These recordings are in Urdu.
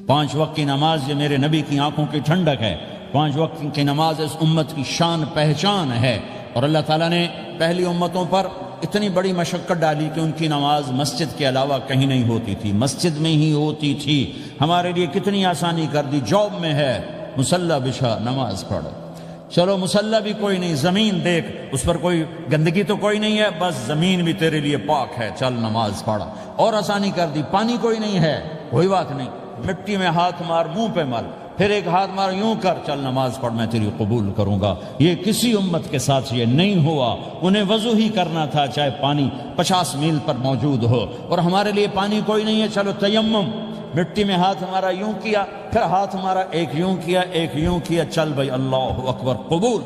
5 وقت کی نماز یہ میرے نبی کی آنکھوں کی ٹھنڈک ہے، 5 وقت کی نماز اس امت کی شان پہچان ہے۔ اور اللہ تعالیٰ نے پہلی امتوں پر اتنی بڑی مشقت ڈالی کہ ان کی نماز مسجد کے علاوہ کہیں نہیں ہوتی تھی، مسجد میں ہی ہوتی تھی۔ ہمارے لیے کتنی آسانی کر دی، جاب میں ہے مصلی بچھا نماز پڑھ، چلو مصلی بھی کوئی نہیں، زمین دیکھ اس پر کوئی گندگی تو کوئی نہیں ہے، بس زمین بھی تیرے لیے پاک ہے، چل نماز پڑھ۔ اور آسانی کر دی، پانی کوئی نہیں ہے، کوئی بات نہیں، مٹی میں ہاتھ مار، منہ پہ مار، پھر ایک ہاتھ مار، یوں کر، چل نماز پڑھ، میں تیری قبول کروں گا۔ یہ کسی امت کے ساتھ یہ نہیں ہوا، انہیں وضو ہی کرنا تھا چاہے پانی 50 میل پر موجود ہو۔ اور ہمارے لیے پانی کوئی نہیں ہے، چلو تیمم، مٹی میں ہاتھ ہمارا یوں کیا، پھر ہاتھ ہمارا ایک یوں کیا، ایک یوں کیا، چل بھائی اللہ اکبر قبول۔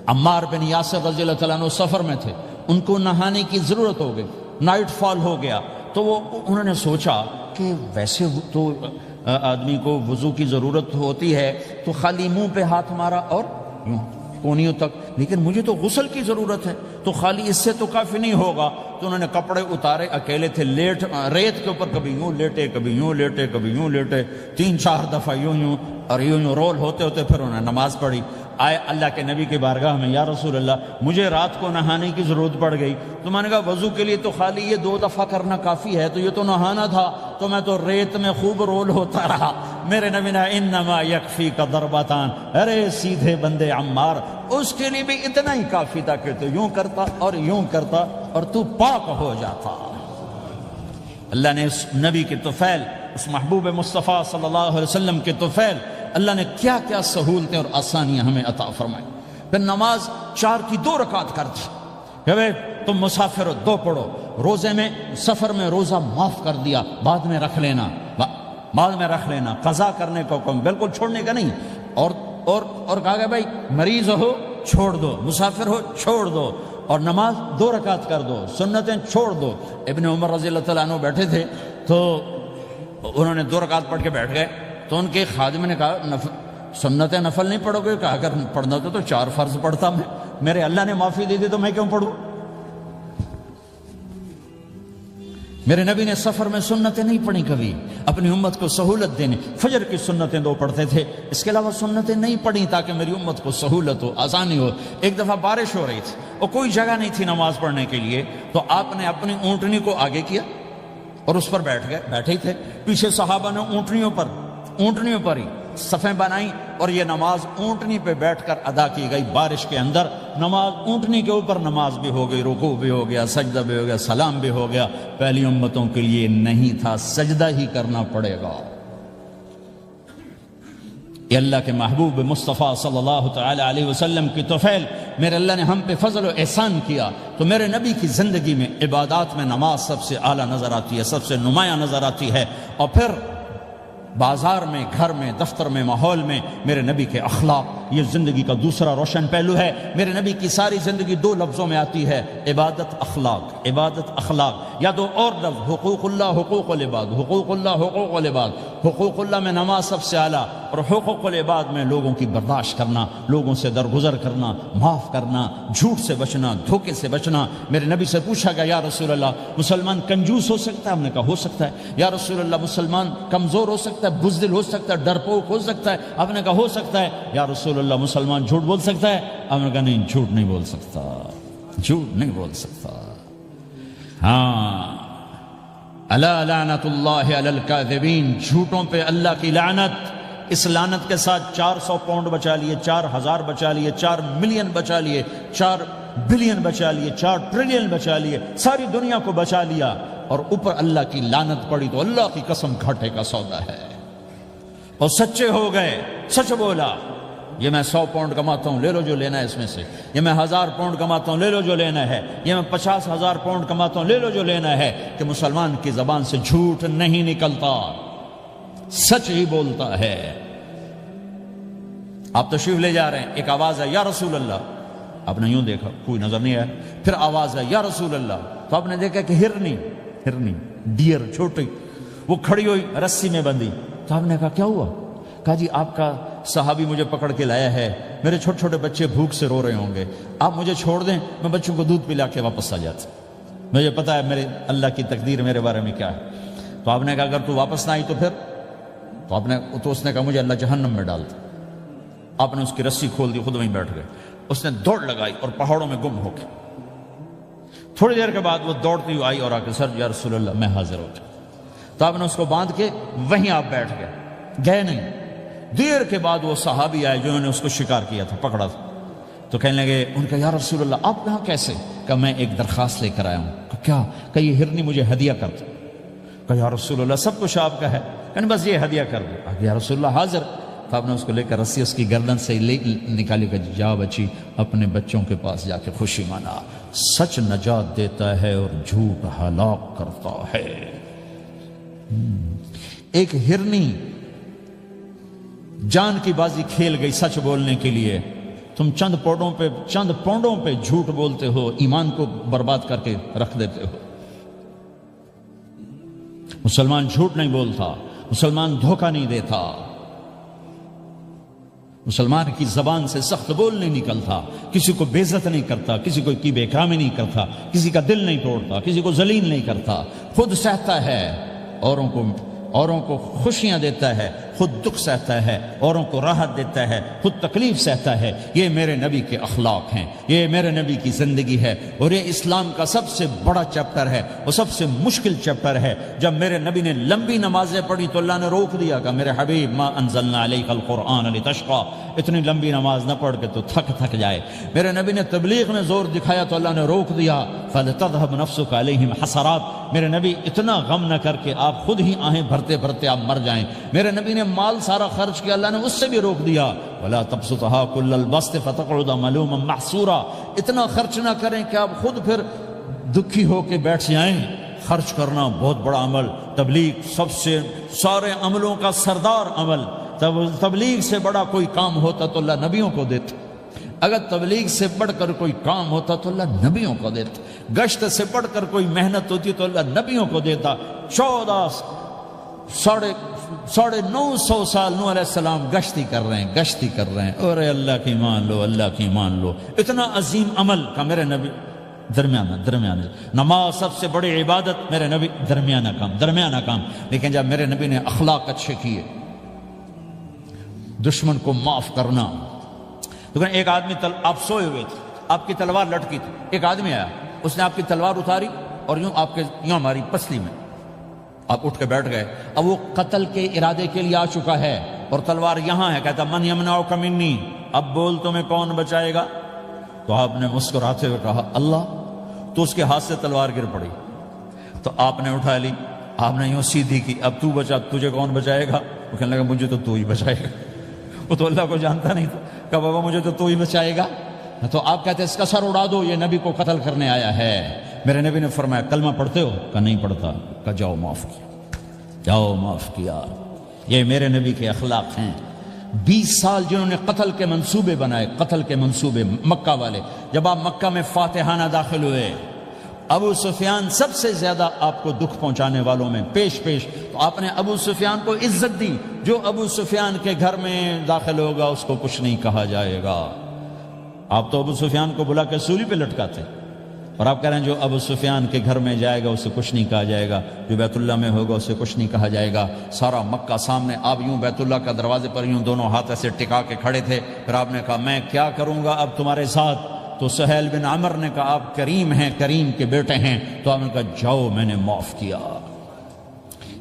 عمار بن یاسر رضی اللہ تعالیٰ عنہ سفر میں تھے، ان کو نہانے کی ضرورت ہو گئی، نائٹ فال ہو گیا، تو انہوں نے سوچا کہ ویسے تو آدمی کو وضو کی ضرورت ہوتی ہے تو خالی منہ پہ ہاتھ مارا اور یوں کونیوں تک، لیکن مجھے تو غسل کی ضرورت ہے، تو خالی اس سے تو کافی نہیں ہوگا۔ تو انہوں نے کپڑے اتارے، اکیلے تھے، ریت کے اوپر کبھی یوں لیٹے، کبھی یوں لیٹے، کبھی یوں لیٹے، 3-4 دفعہ یوں یوں اور یوں رول ہوتے ہوتے پھر انہوں نے نماز پڑھی۔ آئے اللہ کے نبی کی بارگاہ میں، یا رسول اللہ مجھے رات کو نہانے کی ضرورت پڑ گئی، تو میں نے کہا وضو کے لیے تو خالی یہ 2 دفعہ کرنا کافی ہے، تو یہ تو نہانا تھا، تو میں تو ریت میں خوب رول ہوتا رہا۔ میرے نبی نے انما یکفیک ضربتان، ارے سیدھے بندے عمار، اس کے لیے بھی اتنا ہی کافی تھا کہ تو یوں کرتا اور یوں کرتا اور تو پاک ہو جاتا۔ اللہ نے اس نبی کے طفیل، اس محبوب مصطفیٰ صلی اللہ علیہ وسلم کے طفیل، اللہ نے کیا کیا سہولتیں اور آسانیاں ہمیں عطا فرمائی۔ پھر نماز 4 کی 2 رکعت کر دی کہ بھئی تم مسافر ہو 2 پڑھو، روزے میں سفر میں روزہ معاف کر دیا، بعد میں رکھ لینا، بعد میں رکھ لینا، قضا کرنے کا حکم، بالکل چھوڑنے کا نہیں۔ اور کہا کہ بھائی مریض ہو چھوڑ دو، مسافر ہو چھوڑ دو، اور نماز 2 رکعت کر دو، سنتیں چھوڑ دو۔ ابن عمر رضی اللہ تعالیٰ عنہ بیٹھے تھے تو انہوں نے 2 رکعت پڑھ کے بیٹھ گئے، تو ان کے خادم نے کہا سنت نفل نہیں پڑھو گے؟ کہا اگر پڑھنا تو 4 فرض پڑھتا میں، میرے اللہ نے معافی دے دی تو میں کیوں پڑھوں؟ میرے نبی نے سفر میں سنتیں نہیں پڑھی کبھی، اپنی امت کو سہولت دینے، فجر کی سنتیں 2 پڑھتے تھے، اس کے علاوہ سنتیں نہیں پڑھی تاکہ میری امت کو سہولت ہو، آسانی ہو۔ ایک دفعہ بارش ہو رہی تھی اور کوئی جگہ نہیں تھی نماز پڑھنے کے لیے، تو آپ نے اپنی اونٹنی کو آگے کیا اور اس پر بیٹھ گئے، بیٹھے ہی تھے، پیچھے صحابہ نے اونٹنیوں پر ہی صفیں بنائیں، اور یہ نماز اونٹنی پہ بیٹھ کر ادا کی گئی۔ بارش کے اندر نماز اونٹنی کے اوپر نماز بھی ہو گئی، رکوع بھی ہو گیا، سجدہ بھی ہو گیا، سلام بھی ہو گیا۔ پہلی امتوں کے لیے نہیں تھا، سجدہ ہی کرنا پڑے گا۔ یہ اللہ کے محبوب مصطفیٰ صلی اللہ تعالی علیہ وسلم کی طفیل، میرے اللہ نے ہم پہ فضل و احسان کیا، تو میرے نبی کی زندگی میں عبادات میں نماز سب سے اعلیٰ نظر آتی ہے، سب سے نمایاں نظر آتی ہے۔ اور پھر بازار میں، گھر میں، دفتر میں، ماحول میں میرے نبی کے اخلاق، یہ زندگی کا دوسرا روشن پہلو ہے۔ میرے نبی کی ساری زندگی 2 لفظوں میں آتی ہے، عبادت اخلاق، عبادت اخلاق، یا 2 اور لفظ، حقوق اللہ حقوق العباد، حقوق اللہ حقوق العباد۔ حقوق اللہ میں نماز سب سے اعلیٰ، اور حقوق العباد میں لوگوں کی برداشت کرنا، لوگوں سے درگزر کرنا، معاف کرنا، جھوٹ سے بچنا، دھوکے سے بچنا۔ میرے نبی سے پوچھا گیا، یا رسول اللہ مسلمان کنجوس ہو سکتا ہے؟ ہم نے کہا ہو سکتا ہے۔ یا رسول اللہ مسلمان کمزور ہو سکتا ہے، بزدل ہو سکتا ہے، ڈرپوک ہو سکتا ہے؟ آپ نے کہا ہو سکتا ہے۔ یا رسول اللہ مسلمان جھوٹ بول سکتا ہے؟ آپ نے کہا نہیں، جھوٹ نہیں بول سکتا، جھوٹ نہیں بول سکتا۔ ہاں، الا لعنت اللہ علی الکاذبین، جھوٹوں پہ اللہ کی لعنت۔ اس لعنت کے ساتھ 400 پاؤنڈ بچا لیے، 4000 بچا لیے، 4 ملین بچا لیے، 4 بلین بچا لیے، 4 ٹریلین بچا لیے، ساری دنیا کو بچا لیا، اور اوپر اللہ کی لعنت پڑی تو اللہ کی قسم گھاٹے کا سودا ہے۔ اور سچے ہو گئے، سچ بولا، یہ میں 100 پاؤنڈ کماتا ہوں، لے لو جو لینا ہے اس میں سے، یہ میں 1000 پاؤنڈ کماتا ہوں، لے لو جو لینا ہے، یہ میں 50,000 پاؤنڈ کماتا ہوں، لے لو جو لینا ہے، کہ مسلمان کی زبان سے جھوٹ نہیں نکلتا، سچ ہی بولتا ہے۔ آپ تشریف لے جا رہے ہیں، ایک آواز ہے یا رسول اللہ، آپ نے یوں دیکھا، کوئی نظر نہیں آیا، پھر آواز ہے یا رسول اللہ، تو آپ نے دیکھا کہ ہرنی ڈیئر چھوٹی وہ کھڑی ہوئی، رسی میں بندھی، تو آپ نے کہا کیا ہوا؟ کہا جی آپ کا صحابی مجھے پکڑ کے لایا ہے، میرے چھوٹے چھوٹے بچے بھوک سے رو رہے ہوں گے، آپ مجھے چھوڑ دیں، میں بچوں کو دودھ پلا کے واپس آ جاتا، مجھے پتا ہے میرے اللہ کی تقدیر میرے بارے میں کیا ہے۔ تو آپ نے کہا اگر تو واپس نہ آئی تو پھر تو اس نے کہا مجھے اللہ جہنم میں ڈال دے۔ آپ نے اس کی رسی کھول دی، خود وہیں بیٹھ گئے۔ اس نے دوڑ لگائی اور پہاڑوں میں گم ہو گئے۔ تھوڑی دیر کے بعد وہ دوڑتی ہوئی آئی اور آ کے سر یا رسول اللہ میں حاضر ہو جاؤں۔ تو آپ نے اس کو باندھ کے وہیں آپ بیٹھ گئے نہیں۔ دیر کے بعد وہ صحابی آئے جنہوں نے اس کو شکار کیا تھا، پکڑا تھا، تو کہنے لگے ان کا یا رسول اللہ آپ یہاں کیسے؟ کہ میں ایک درخواست لے کر آیا ہوں۔ کہ کیا؟ کہ یہ ہرنی مجھے ہدیہ کر دو۔ کہ یا رسول اللہ سب کچھ آپ کا ہے، کہ بس یہ ہدیہ کر دو۔ کہ یا رسول اللہ حاضر۔ تو آپ نے اس کو لے کر رسی اس کی گردن سے نکالی کہ جا بچی اپنے بچوں کے پاس جا کے خوشی منا، سچ نجات دیتا ہے اور جھوٹ ہلاک کرتا ہے۔ ایک ہرنی جان کی بازی کھیل گئی سچ بولنے کے لیے، تم چند پونڈوں پہ جھوٹ بولتے ہو، ایمان کو برباد کر کے رکھ دیتے ہو۔ مسلمان جھوٹ نہیں بولتا، مسلمان دھوکہ نہیں دیتا، مسلمان کی زبان سے سخت بول نہیں نکلتا، کسی کو بے عزت نہیں کرتا، کسی کو کی بے اکرامی نہیں کرتا، کسی کا دل نہیں توڑتا، کسی کو ذلیل نہیں کرتا، خود سہتا ہے، اوروں کو خوشیاں دیتا ہے، خود دکھ سہتا ہے، اوروں کو راحت دیتا ہے، خود تکلیف سہتا ہے۔ یہ میرے نبی کے اخلاق ہیں، یہ میرے نبی کی زندگی ہے، اور یہ اسلام کا سب سے بڑا چیپٹر ہے، وہ سب سے مشکل چیپٹر ہے۔ جب میرے نبی نے لمبی نمازیں پڑھی تو اللہ نے روک دیا کہ میرے حبیب ما انزلنا علیک القرآن لتشقى، اتنی لمبی نماز نہ پڑھ کے تو تھک جائے۔ میرے نبی نے تبلیغ میں زور دکھایا تو اللہ نے روک دیا، فَلْتَذْهَبْ نَفْسُكَ عَلَيْهِمْ حَسَرَاتٍ، میرے نبی اتنا غم نہ کر کے آپ خود ہی آہیں بھرتے بھرتے آپ مر جائیں۔ میرے نبی نے مال سارا خرچ کیا، اللہ نے اس سے بھی روک دیا، وَلَا تَبْسُطْهَا كُلَّ الْبَسْطِ فَتَقْعُدَ مَلُومًا مَحْسُورًا، اتنا خرچ نہ کریں کہ آپ خود پھر دکھی ہو کے بیٹھ جائیں۔ خرچ کرنا بہت بڑا عمل، تبلیغ سب سے سارے عملوں کا سردار عمل، تبلیغ سے بڑا کوئی کام ہوتا تو اللہ نبیوں کو دیتا، اگر تبلیغ سے بڑھ کر کوئی کام ہوتا تو اللہ نبیوں کو دیتا، گشت سے بڑھ کر کوئی محنت ہوتی تو اللہ نبیوں کو دیتا۔ 950 سال نوح علیہ السلام گشتی کر رہے ہیں، اور اللہ کی مان لو، اللہ کی مان لو، اتنا عظیم عمل کا میرے نبی درمیانہ نماز سب سے بڑی عبادت، میرے نبی درمیانہ کام، لیکن جب میرے نبی نے اخلاق اچھے کیے، دشمن کو معاف کرنا۔ تو ایک آدمی آپ سوئے ہوئے تھے، آپ کی تلوار لٹکی تھی، ایک آدمی آیا، اس نے آپ کی تلوار اتاری اور یوں ہماری پسلی میں، آپ اٹھ کے بیٹھ گئے۔ اب وہ قتل کے ارادے کے لیے آ چکا ہے اور تلوار یہاں ہے، کہتا من یمنعک منی، اب بول تمہیں کون بچائے گا؟ تو آپ نے مسکراتے ہوئے کہا اللہ، تو اس کے ہاتھ سے تلوار گر پڑی، تو آپ نے اٹھا لی، آپ نے یوں سیدھی کی، اب تو بچا، تجھے کون بچائے گا؟ وہ کہنے لگا مجھے تو ہی بچائے گا، وہ تو اللہ کو جانتا نہیں تھا، کہا بابا مجھے تو ہی بچائے گا۔ تو آپ کہتے ہیں اس کا سر اڑا دو، یہ نبی کو قتل کرنے آیا ہے۔ میرے نبی نے فرمایا کلمہ پڑھتے ہو؟ کہا نہیں پڑھتا۔ کہا جاؤ معاف کیا۔ یہ میرے نبی کے اخلاق ہیں۔ 20 سال جنہوں نے قتل کے منصوبے بنائے، قتل کے منصوبے، مکہ والے، جب آپ مکہ میں فاتحانہ داخل ہوئے، ابو سفیان سب سے زیادہ آپ کو دکھ پہنچانے والوں میں پیش تو آپ نے ابو سفیان کو عزت دی۔ جو ابو سفیان کے گھر میں داخل ہوگا اس کو کچھ نہیں کہا جائے گا۔ آپ تو ابو سفیان کو بلا کے سولی پہ لٹکاتے، اور آپ کہہ رہے ہیں جو ابو سفیان کے گھر میں جائے گا اسے کچھ نہیں کہا جائے گا، جو بیت اللہ میں ہوگا اسے کچھ نہیں کہا جائے گا۔ سارا مکہ سامنے، آپ یوں بیت اللہ کا دروازے پر یوں دونوں ہاتھ ایسے ٹکا کے کھڑے تھے۔ پھر آپ نے کہا میں کیا کروں گا اب تمہارے ساتھ؟ تو سہیل بن عمر نے کہا آپ کریم ہیں، کریم کے بیٹے ہیں۔ تو آپ نے کہا جاؤ میں نے معاف کیا۔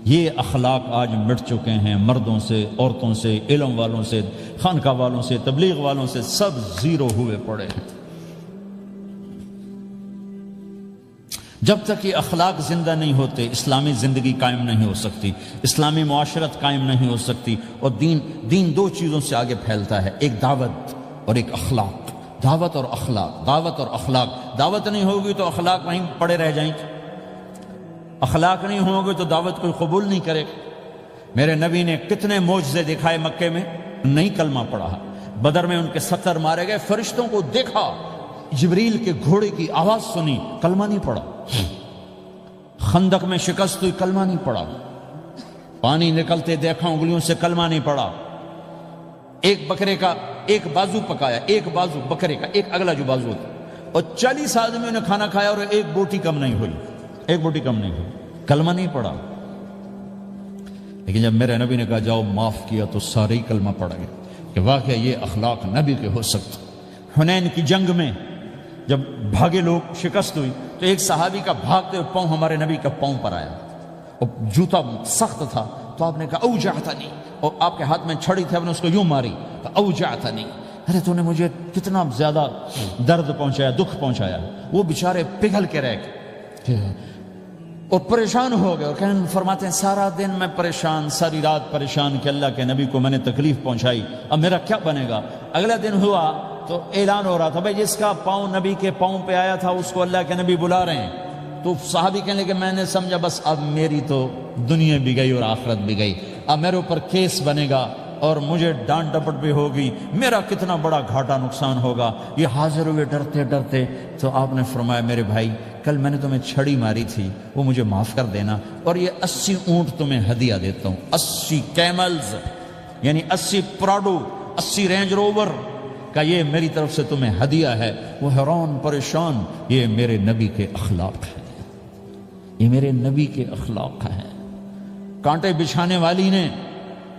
یہ اخلاق آج مٹ چکے ہیں، مردوں سے، عورتوں سے، علم والوں سے، خانقاہ والوں سے، تبلیغ والوں سے، سب زیرو ہوئے پڑے ہیں۔ جب تک یہ اخلاق زندہ نہیں ہوتے اسلامی زندگی قائم نہیں ہو سکتی، اسلامی معاشرت قائم نہیں ہو سکتی۔ اور دین دو چیزوں سے آگے پھیلتا ہے، ایک دعوت اور ایک اخلاق۔ دعوت اور اخلاق۔ دعوت نہیں ہوگی تو اخلاق وہیں پڑے رہ جائیں گے، اخلاق نہیں ہوں گے تو دعوت کوئی قبول نہیں کرے گا۔ میرے نبی نے کتنے معجزے دکھائے مکے میں، نہیں کلمہ پڑھا۔ بدر میں ان کے 70 مارے گئے، فرشتوں کو دیکھا، جبریل کے گھوڑے کی آواز سنی، کلمہ نہیں پڑھا۔ خندق میں شکست ہوئی، کلمہ نہیں پڑھا۔ پانی نکلتے دیکھا، انگلیوں سے کلمہ نہیں پڑھا۔ ایک بکرے کا ایک بازو پکایا، ایک بازو بکرے کا، ایک اگلا جو بازو ہوتا، اور 40 آدمیوں نے کھانا کھایا اور ایک بوٹی کم نہیں ہوئی، کلمہ نہیں پڑھا۔ لیکن جب میرے نبی نے کہا جاؤ معاف کیا تو سارے ہی کلمہ پڑ گئے کہ واقعہ یہ اخلاق نبی کے ہو سکتا۔ حنین کی جنگ میں جب بھاگے لوگ، شکست ہوئی، تو ایک صحابی کا بھاگتے ہوئے پاؤں ہمارے نبی کا پاؤں پر آیا، اور جوتا سخت تھا، تو آپ نے کہا اوجعتنی، اور آپ کے ہاتھ میں چھڑی تھی، آپ نے اس کو یوں ماری، اوجعتنی، ارے تو نے مجھے کتنا زیادہ درد پہنچایا، دکھ پہنچایا۔ وہ بیچارے پگھل کے رہ گئے اور پریشان ہو گئے، اور فرماتے ہیں سارا دن میں پریشان، ساری رات پریشان کہ اللہ کے نبی کو میں نے تکلیف پہنچائی، اب میرا کیا بنے گا۔ اگلا دن ہوا تو اعلان ہو رہا تھا بھائی جس کا پاؤں نبی کے پاؤں پہ آیا تھا اس کو اللہ کے نبی بلا رہے ہیں۔ تو صحابی کہنے لگے میں نے سمجھا بس اب میری تو دنیا بھی گئی اور آخرت بھی گئی، اب میرے اوپر کیس بنے گا اور مجھے ڈانٹ ڈپٹ بھی ہوگی، میرا کتنا بڑا گھاٹا نقصان ہوگا۔ یہ حاضر ہوئے ڈرتے ڈرتے، تو آپ نے فرمایا میرے بھائی کل میں نے تمہیں چھڑی ماری تھی، وہ مجھے معاف کر دینا، اور یہ 80 اونٹ تمہیں ہدیہ دیتا ہوں، 80 کیملز یعنی 80 پراڈو، 80 رینج روور کا یہ میری طرف سے تمہیں ہدیہ ہے۔ وہ حیران پریشان، یہ میرے نبی کے اخلاق ہیں، یہ میرے نبی کے اخلاق ہیں۔ کانٹے بچھانے والی نے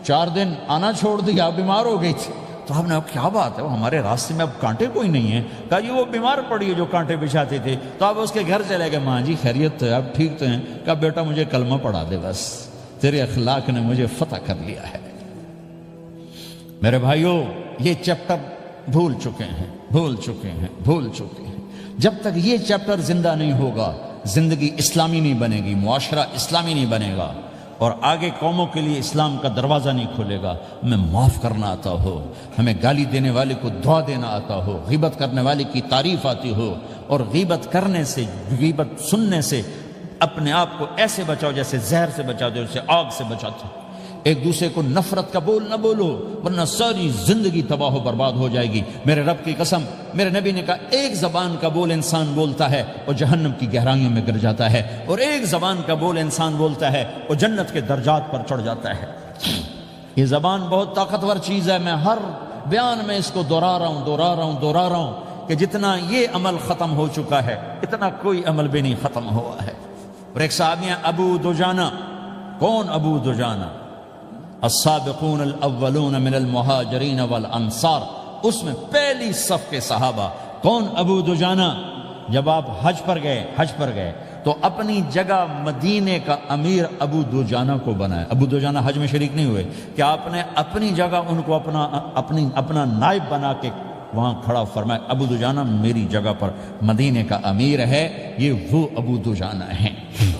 4 دن آنا چھوڑ دیا، بیمار ہو گئی تھی، تو آپ نے کیا بات ہے، وہ ہمارے راستے میں اب کانٹے کوئی نہیں ہیں، کہا یہ وہ بیمار پڑی ہے جو کانٹے بچھاتے تھے۔ تو آپ اس کے گھر چلے گئے، ماں جی خیریت تو ہے، آپ ٹھیک تو ہیں؟ کہا بیٹا مجھے کلمہ پڑھا دے، بس تیرے اخلاق نے مجھے فتح کر لیا ہے۔ میرے بھائیوں یہ چیپٹر بھول چکے ہیں، بھول چکے ہیں، بھول چکے ہیں۔ جب تک یہ چیپٹر زندہ نہیں ہوگا زندگی اسلامی نہیں بنے گی، معاشرہ اسلامی نہیں بنے گا، اور آگے قوموں کے لیے اسلام کا دروازہ نہیں کھلے گا۔ ہمیں معاف کرنا آتا ہو، ہمیں گالی دینے والے کو دعا دینا آتا ہو، غیبت کرنے والے کی تعریف آتی ہو، اور غیبت کرنے سے، غیبت سننے سے اپنے آپ کو ایسے بچاؤ جیسے زہر سے بچاتے ہو، اسے آگ سے بچاتے ہو۔ ایک دوسرے کو نفرت کا بول نہ بولو، ورنہ ساری زندگی تباہ و برباد ہو جائے گی۔ میرے رب کی قسم، میرے نبی نے کہا ایک زبان کا بول انسان بولتا ہے اور جہنم کی گہرائیوں میں گر جاتا ہے، اور ایک زبان کا بول انسان بولتا ہے اور جنت کے درجات پر چڑھ جاتا ہے۔ یہ زبان بہت طاقتور چیز ہے، میں ہر بیان میں اس کو دہرا رہا ہوں کہ جتنا یہ عمل ختم ہو چکا ہے اتنا کوئی عمل بھی نہیں ختم ہوا ہے۔ اور ایک صحابی ہیں ابو دجانہ۔ کون ابو دجانہ؟ السابقون الاولون من المہاجرین والانصار، اس میں پہلی صف کے صحابہ۔ کون ابو دجانہ؟ جب آپ حج پر گئے تو اپنی جگہ مدینے کا امیر ابو دجانہ کو بنایا۔ ابو دجانہ حج میں شریک نہیں ہوئے، کہ آپ نے اپنی جگہ ان کو اپنا نائب بنا کے وہاں کھڑا فرمایا ابو دجانہ میری جگہ پر مدینے کا امیر ہے۔ یہ وہ ابو دجانہ ہیں۔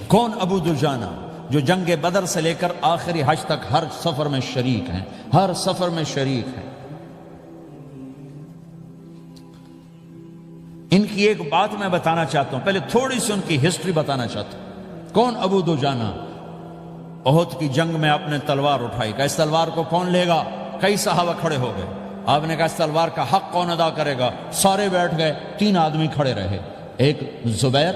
کون ابو دجانہ؟ جو جنگ بدر سے لے کر آخری حج تک ہر سفر میں شریک ہیں، ہر سفر میں شریک ہیں۔ ان کی ایک بات میں بتانا چاہتا ہوں، پہلے تھوڑی سی ان کی ہسٹری بتانا چاہتا ہوں۔ کون ابو دجانہ؟ احد کی جنگ میں آپ نے تلوار اٹھائی، کہ اس تلوار کو کون لے گا؟ کئی صحابہ کھڑے ہو گئے۔ آپ نے کہا اس تلوار کا حق کون ادا کرے گا؟ سارے بیٹھ گئے، 3 آدمی کھڑے رہے، ایک زبیر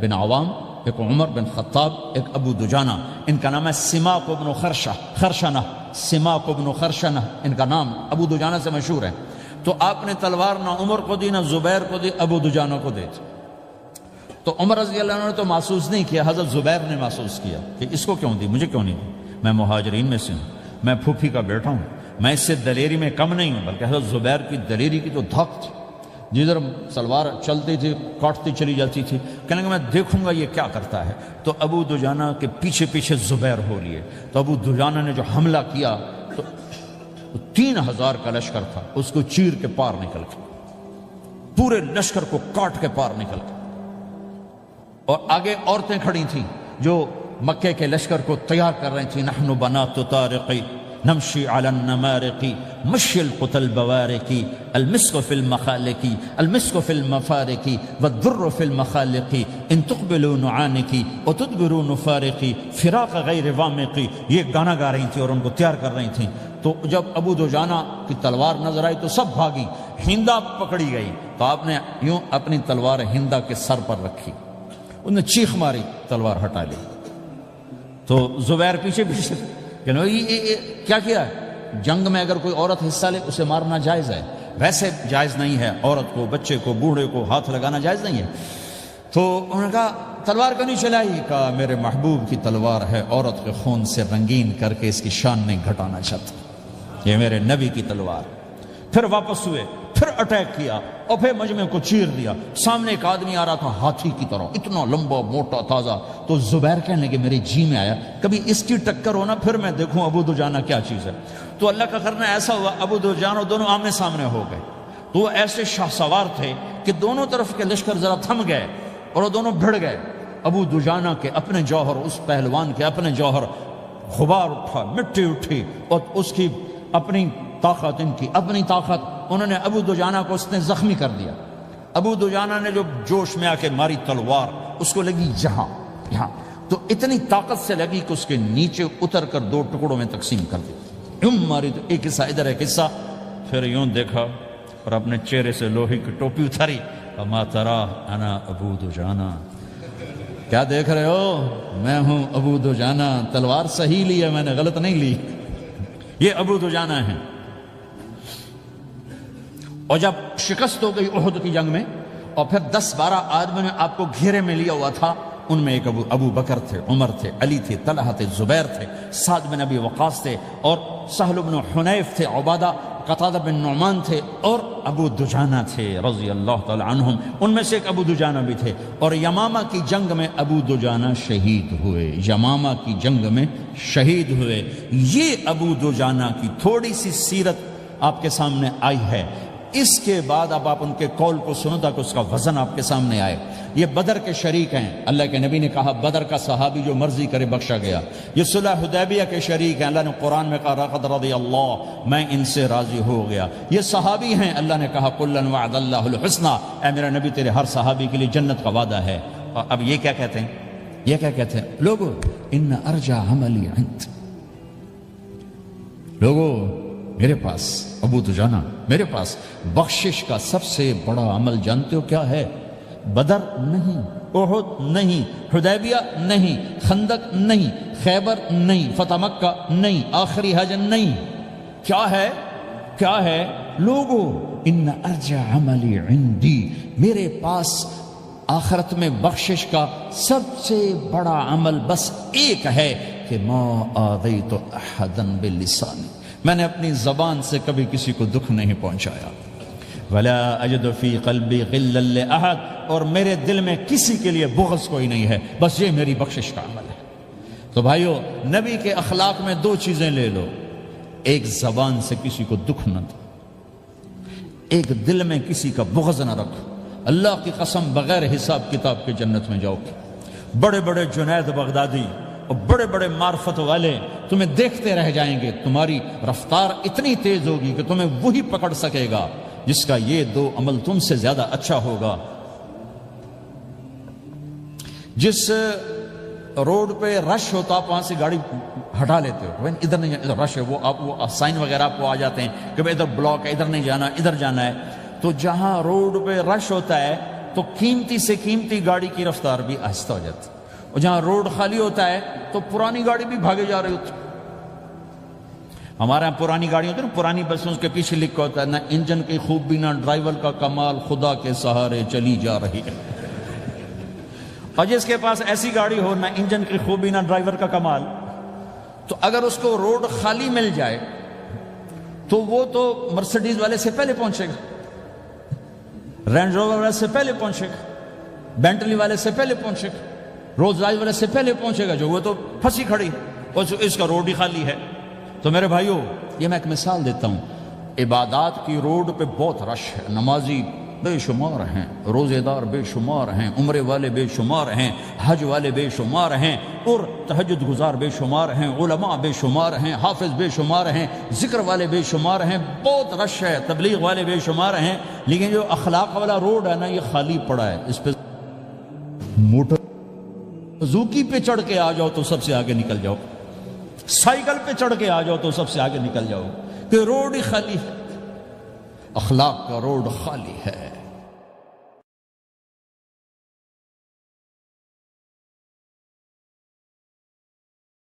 بن عوام، ایک عمر بن خطاب، ایک ابو دجانہ۔ ان کا نام ہے سماک بن خرشنہ، سماک بن خرشنہ ان کا نام ابو دجانہ سے مشہور ہے۔ تو آپ نے تلوار نہ عمر کو دی، نہ زبیر کو دی، ابو دجانہ کو دی۔ تو عمر رضی اللہ عنہ نے تو محسوس نہیں کیا، حضرت زبیر نے محسوس کیا کہ اس کو کیوں دی، مجھے کیوں نہیں دی؟ میں مہاجرین میں سے ہوں، میں پھوپھی کا بیٹا ہوں، میں اس سے دلیری میں کم نہیں ہوں۔ بلکہ حضرت زبیر کی دلیری کی تو دھک تھی، جدھر سلوار چلتی تھی کاٹتی چلی جاتی تھی، کہنے کہ میں دیکھوں گا یہ کیا کرتا ہے۔ تو ابو دجانہ کے پیچھے پیچھے زبیر ہو لیے۔ تو ابو دجانہ نے جو حملہ کیا تو 3000 کا لشکر تھا، اس کو چیر کے پار نکل گیا، پورے لشکر کو کاٹ کے پار نکل گیا۔ اور آگے عورتیں کھڑی تھیں جو مکے کے لشکر کو تیار کر رہی تھیں۔ نحن بنات طارقی نمشی علی النمارقی مشی القتل بوارقی المسک فی المخالقی المسک فی المفارقی والدر فی المخالقی ان تقبلوا نعانقی وتدبروا نفارقی فراق غیر وامقی۔ یہ گانا گا رہی تھیں اور ان کو تیار کر رہی تھیں۔ تو جب ابو دجانہ کی تلوار نظر آئی تو سب بھاگی، ہندا پکڑی گئی، تو آپ نے یوں اپنی تلوار ہندا کے سر پر رکھی، انہوں نے چیخ ماری، تلوار ہٹا لی۔ تو زبیر پیچھے پیچھے کہ کیا کیا ہے؟ جنگ میں اگر کوئی عورت حصہ لے اسے مارنا جائز ہے، ویسے جائز نہیں ہے، عورت کو، بچے کو، بوڑھے کو ہاتھ لگانا جائز نہیں ہے۔ تو انہوں نے کہا تلوار کیوں نہیں چلائی؟ کہا میرے محبوب کی تلوار ہے، عورت کے خون سے رنگین کر کے اس کی شان نہیں گھٹانا چاہتا، یہ میرے نبی کی تلوار۔ پھر واپس ہوئے، پھر اٹیک کیا اور پھر مجمع کو چیر دیا۔ سامنے ایک آدمی آ رہا تھا ہاتھی کی طرح، اتنا لمبا موٹا تازہ، تو زبیر کہنے لگے میرے جی میں آیا کبھی اس کی ٹکر ہونا پھر میں دیکھوں ابو دجانہ کیا چیز ہے۔ تو اللہ کا کرنا ایسا ہوا ابو دجانہ دونوں آمنے سامنے ہو گئے، تو وہ ایسے شاہ سوار تھے کہ دونوں طرف کے لشکر ذرا تھم گئے اور وہ دونوں بھڑ گئے۔ ابو دجانہ کے اپنے جوہر، اس پہلوان کے اپنے جوہر، غبار اٹھا، مٹی اٹھی، اور اس کی اپنی طاقت، ان کی اپنی طاقت، انہوں نے ابو دجانہ کو اس نے زخمی کر دیا۔ ابو دجانہ نے جو جوش میں آ کے ماری تلوار، اس کو لگی یہاں، تو اتنی طاقت سے لگی کہ اس کے نیچے اتر کر 2 ٹکڑوں میں تقسیم کر دی۔ یوں ماری تو ایک حصہ ادھر، ایک حصہ، پھر یوں دیکھا اور اپنے چہرے سے لوہے کی ٹوپی اتاری، اما ترا انا ابو دجانہ، کیا دیکھ رہے ہو؟ میں ہوں ابو دجانہ، تلوار صحیح لی ہے میں نے، غلط نہیں لی۔ یہ ابو دجانہ ہیں۔ اور جب شکست ہو گئی احد کی جنگ میں، اور پھر 10-12 آدمیوں نے آپ کو گھیرے میں لیا ہوا تھا، ان میں ایک ابو بکر تھے، عمر تھے، علی تھے، طلحہ تھے، زبیر تھے، سعد بن ابی وقاص تھے، اور سہل بن حنیف تھے، عبادہ قتادہ بن نعمان تھے، اور ابو دجانہ تھے رضی اللہ تعالی عنہم۔ ان میں سے ایک ابو دجانہ بھی تھے، اور یمامہ کی جنگ میں ابو دجانہ شہید ہوئے، یمامہ کی جنگ میں شہید ہوئے۔ یہ ابو دجانہ کی تھوڑی سی سیرت آپ کے سامنے آئی ہے۔ اس کے بعد اب آپ ان کے قول کو سنو تاکہ اس کا وزن آپ کے سامنے آئے۔ یہ بدر کے شریک ہیں، اللہ کے نبی نے کہا بدر کا صحابی جو مرضی کرے بخشا گیا۔ یہ صلح حدیبیہ کے شریک ہیں، اللہ نے قرآن میں کہا لقد رضی اللہ، میں ان سے راضی ہو گیا۔ یہ صحابی ہیں، اللہ نے کہا کلا وعد اللہ الحسنى، اے میرا نبی تیرے ہر صحابی کے لیے جنت کا وعدہ ہے۔ اور اب یہ کیا کہتے ہیں؟ یہ کیا کہتے ہیں لوگو؟ ان ارجع عملی عند، لوگو میرے پاس، ابو دجانہ میرے پاس بخشش کا سب سے بڑا عمل جانتے ہو کیا ہے؟ بدر نہیں، احد نہیں، حدیبیہ نہیں، خندق نہیں، خیبر نہیں، فتح مکہ نہیں، آخری حج نہیں، کیا ہے؟ کیا ہے لوگو؟ ان ارجع عملی عندی، میرے پاس آخرت میں بخشش کا سب سے بڑا عمل بس ایک ہے کہ ما آذیت احدا بلسانی، میں نے اپنی زبان سے کبھی کسی کو دکھ نہیں پہنچایا۔ ولا اجد فی قلبی غلا لاحد، اور میرے دل میں کسی کے لیے بغض کوئی نہیں ہے، بس یہ میری بخشش کا عمل ہے۔ تو بھائیو، نبی کے اخلاق میں 2 چیزیں لے لو، ایک زبان سے کسی کو دکھ نہ دو، ایک دل میں کسی کا بغض نہ رکھو۔ اللہ کی قسم بغیر حساب کتاب کے جنت میں جاؤ گے۔ بڑے بڑے جنید بغدادی اور بڑے بڑے معرفت والے تمہیں دیکھتے رہ جائیں گے، تمہاری رفتار اتنی تیز ہوگی کہ تمہیں وہی پکڑ سکے گا جس کا یہ 2 عمل تم سے زیادہ اچھا ہوگا۔ جس روڈ پہ رش ہوتا آپ وہاں سے گاڑی ہٹا لیتے ہو، ادھر نہیں جانا، ادھر رش ہے، وہ سائن وغیرہ آپ کو آ جاتے ہیں کہ بھائی ادھر بلاک ہے، ادھر نہیں جانا، ادھر جانا ہے۔ تو جہاں روڈ پہ رش ہوتا ہے تو قیمتی سے قیمتی گاڑی کی رفتار بھی آہستہ ہو جاتی ہے، اور جہاں روڈ خالی ہوتا ہے تو پرانی گاڑی بھی بھاگے جا رہی ہوتی۔ ہمارے یہاں پرانی گاڑی ہوتی ہے نا، پرانی بسوں کے پیچھے لکھا ہوتا ہے نہ انجن کی خوبی نہ ڈرائیور کا کمال، خدا کے سہارے چلی جا رہی ہے۔ اور جس کے پاس ایسی گاڑی ہو، نہ انجن کی خوبی نہ ڈرائیور کا کمال، تو اگر اس کو روڈ خالی مل جائے تو وہ تو مرسیڈیز والے سے پہلے پہنچے گا، رینج روور والے سے پہلے پہنچے گا، بینٹلی والے سے پہلے پہنچے گا، رولز رائس والے سے پہلے پہنچے گا، جو وہ تو پھنسی کھڑی اور اس کا روڈ ہی خالی ہے۔ تو میرے بھائیو، یہ میں ایک مثال دیتا ہوں، عبادات کی روڈ پہ بہت رش ہے، نمازی بے شمار ہیں، روزے دار بے شمار ہیں، عمرے والے بے شمار ہیں، حج والے بے شمار ہیں، اور تہجد گزار بے شمار ہیں، علماء بے شمار ہیں، حافظ بے شمار ہیں، ذکر والے بے شمار ہیں، بہت رش ہے، تبلیغ والے بے شمار ہیں، لیکن جو اخلاق والا روڈ ہے نا، یہ خالی پڑا ہے۔ اس پہ موٹر زوکی پہ چڑھ کے آ جاؤ تو سب سے آگے نکل جاؤ، سائیکل پہ چڑھ کے آ جاؤ تو سب سے آگے نکل جاؤ، کہ روڈ ہی خالی ہے، اخلاق کا روڈ خالی ہے۔